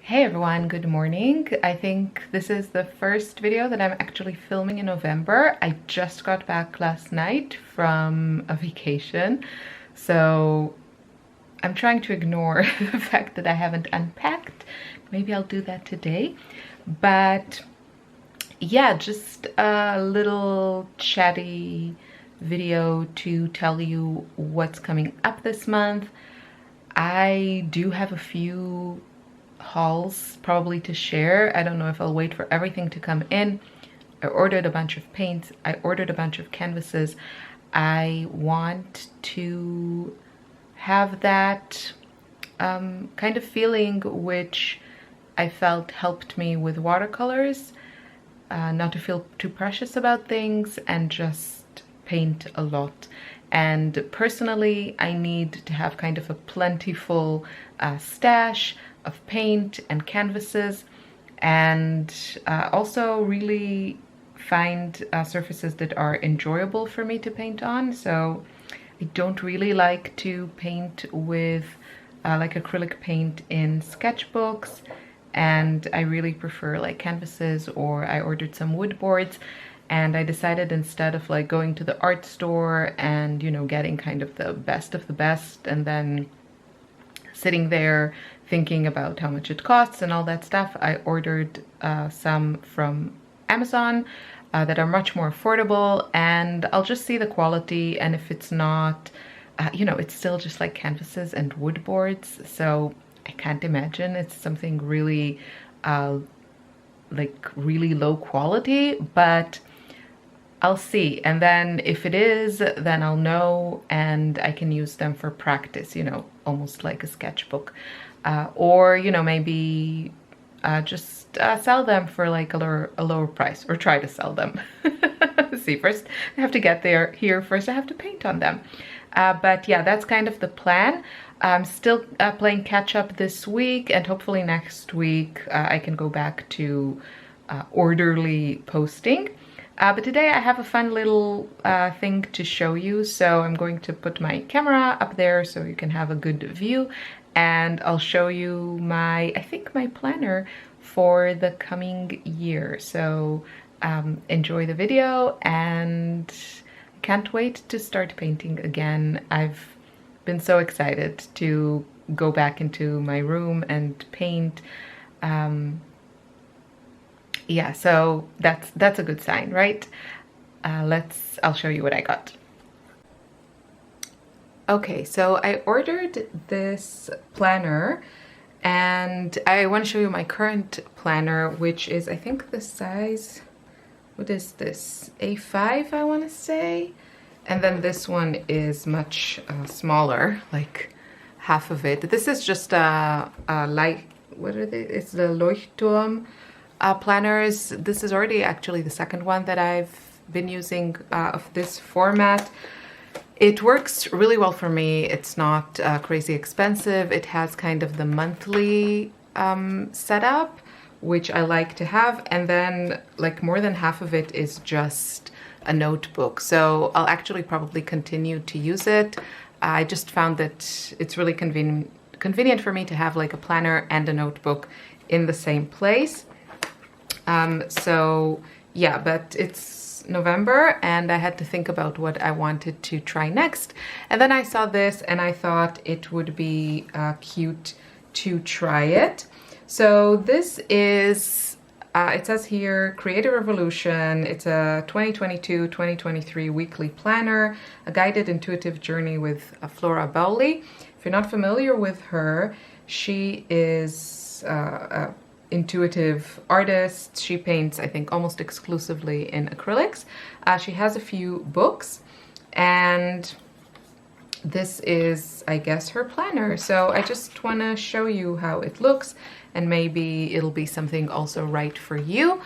Hey everyone, good morning. I think this is the first video that I'm actually filming in November. I just got back last night from a vacation, so I'm trying to ignore the fact that I haven't unpacked. Maybe I'll do that today. But yeah, just a little chatty video to tell you what's coming up this month. I do have a few hauls probably to share. I don't know if I'll wait for everything to come in. I ordered a bunch of paints. I ordered a bunch of canvases. I want to have that kind of feeling which I felt helped me with watercolors, not to feel too precious about things and just paint a lot. And personally, I need to have kind of a plentiful stash of paint and canvases, and also really find surfaces that are enjoyable for me to paint on. So I don't really like to paint with like acrylic paint in sketchbooks, and I really prefer like canvases, or I ordered some wood boards. And I decided, instead of like going to the art store and, you know, getting kind of the best of the best and then sitting there thinking about how much it costs and all that stuff, I ordered some from Amazon that are much more affordable, and I'll just see the quality, and if it's not, you know, it's still just like canvases and wood boards, so I can't imagine it's something really like really low quality, but I'll see. And then if it is, then I'll know and I can use them for practice, you know, almost like a sketchbook. Or, you know, maybe just sell them for like a lower price, or try to sell them. See, first I have to get here first I have to paint on them. But yeah, that's kind of the plan. I'm still playing catch up this week, and hopefully next week I can go back to orderly posting. But today I have a fun little thing to show you. So I'm going to put my camera up there so you can have a good view, and I'll show you I think my planner for the coming year. So enjoy the video, and I can't wait to start painting again. I've been so excited to go back into my room and paint. Yeah, so that's a good sign, right? I'll show you what I got. Okay, so I ordered this planner, and I want to show you my current planner, which is, I think, the size, what is this? A5, I want to say. And then this one is much smaller, like half of it. This is just a light, what are they? It's the Leuchtturm planners. This is already actually the second one that I've been using of this format. It works really well for me. It's not crazy expensive. It has kind of the monthly setup, which I like to have, and then like more than half of it is just a notebook. So I'll actually probably continue to use it. I just found that it's really convenient for me to have like a planner and a notebook in the same place. So yeah, but it's November and I had to think about what I wanted to try next. And then I saw this and I thought it would be cute to try it. So this is, it says here, Creative Revolution. It's a 2022-2023 weekly planner, a guided intuitive journey with Flora Bowley. If you're not familiar with her, she is intuitive artist. She paints, I think, almost exclusively in acrylics. She has a few books, and this is, I guess, her planner. So I just want to show you how it looks, and maybe it'll be something also right for you.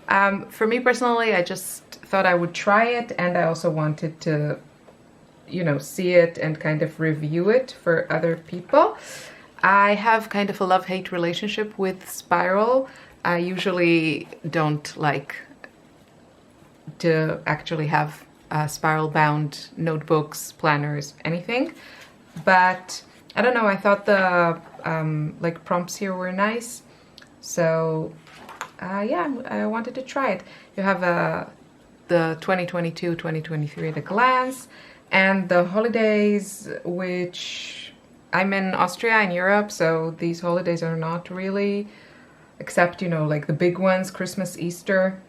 For me personally, I just thought I would try it, and I also wanted to, you know, see it and kind of review it for other people. I have kind of a love-hate relationship with spiral. I usually don't like to actually have spiral-bound notebooks, planners, anything. But I don't know, I thought the like prompts here were nice. So yeah, I wanted to try it. You have the 2022-2023 at a glance, and the holidays, which I'm in Austria in Europe, so these holidays are not really, except, you know, like the big ones, Christmas, Easter.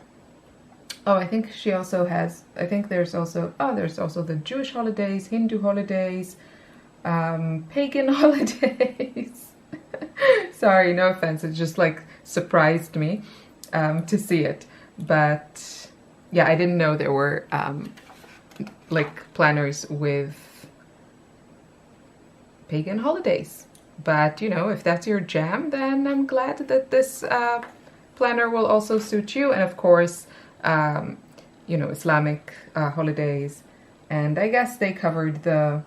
Oh, I think she also has, I think there's also the Jewish holidays, Hindu holidays, pagan holidays. Sorry, no offense, it just like surprised me to see it. But yeah, I didn't know there were like planners with pagan holidays. But you know, if that's your jam, then I'm glad that this planner will also suit you. And of course, you know, Islamic holidays, and I guess they covered the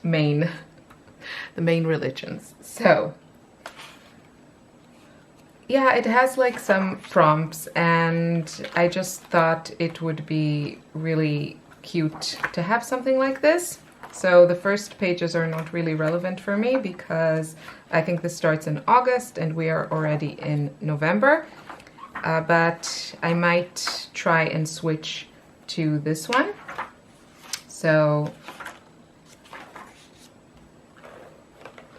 main religions. So yeah, it has like some prompts, and I just thought it would be really cute to have something like this. So the first pages are not really relevant for me because I think this starts in August and we are already in November. But I might try and switch to this one. So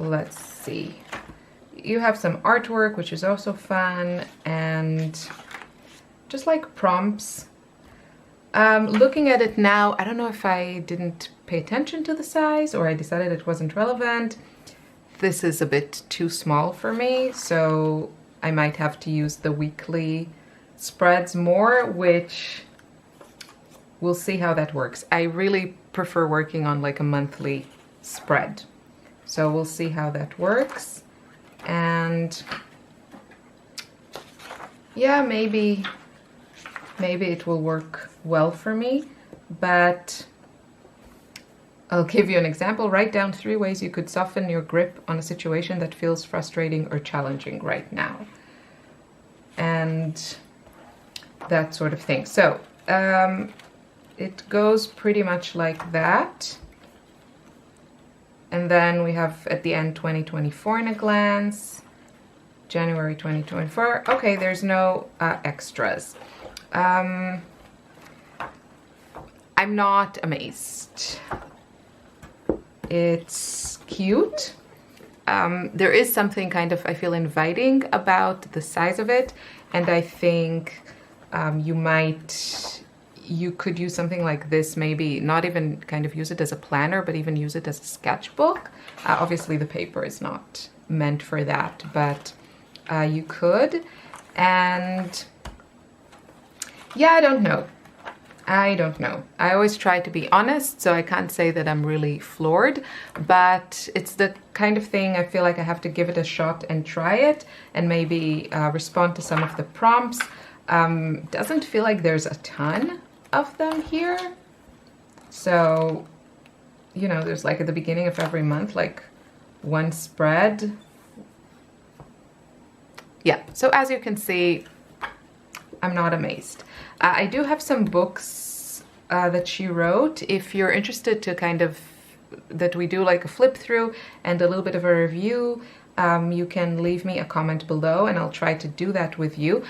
let's see. You have some artwork, which is also fun, and just like prompts. Looking at it now, I don't know if I didn't pay attention to the size or I decided it wasn't relevant. This is a bit too small for me, so I might have to use the weekly spreads more, which we'll see how that works. I really prefer working on like a monthly spread. So we'll see how that works. And yeah, maybe it will work well for me, but I'll give you an example. Write down 3 ways you could soften your grip on a situation that feels frustrating or challenging right now. And that sort of thing. So it goes pretty much like that. And then we have at the end 2024 in a glance, January 2024. Okay, there's no extras. I'm not amazed. It's cute. There is something kind of, I feel, inviting about the size of it. And I think you could use something like this, maybe not even kind of use it as a planner, but even use it as a sketchbook. Obviously the paper is not meant for that, but you could. And yeah, I don't know. I always try to be honest, so I can't say that I'm really floored, but it's the kind of thing I feel like I have to give it a shot and try it and maybe respond to some of the prompts. Doesn't feel like there's a ton of them here. So, you know, there's like at the beginning of every month, like 1 spread. Yeah, so as you can see, I'm not amazed. I do have some books that she wrote. If you're interested to kind of, that we do like a flip through and a little bit of a review, you can leave me a comment below and I'll try to do that with you.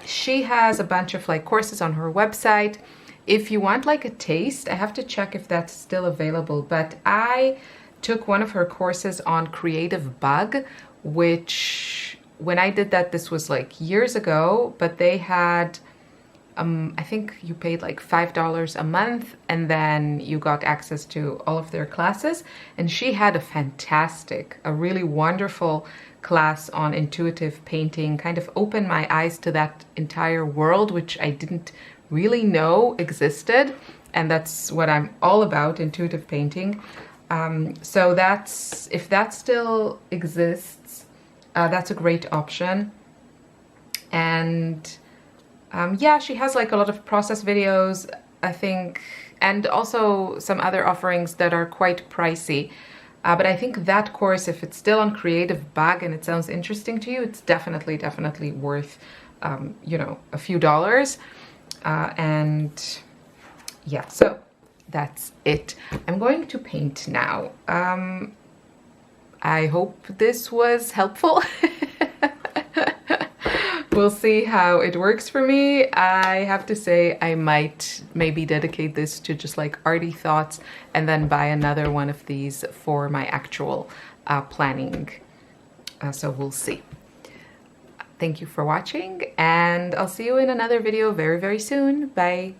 She has a bunch of like courses on her website. If you want like a taste, I have to check if that's still available, but I took one of her courses on Creative Bug, which when I did that, this was like years ago, but they had, I think you paid like $5 a month and then you got access to all of their classes. And she had a really wonderful class on intuitive painting, kind of opened my eyes to that entire world, which I didn't really know existed. And that's what I'm all about, intuitive painting. So that's, if that still exists, that's a great option. And yeah, she has like a lot of process videos, I think, and also some other offerings that are quite pricey. But I think that course, if it's still on Creative Bug and it sounds interesting to you, it's definitely worth, you know, a few dollars. And yeah, so that's it. I'm going to paint now. I hope this was helpful. We'll see how it works for me. I have to say I might maybe dedicate this to just like arty thoughts and then buy another one of these for my actual planning. So we'll see. Thank you for watching, and I'll see you in another video very, very soon. Bye.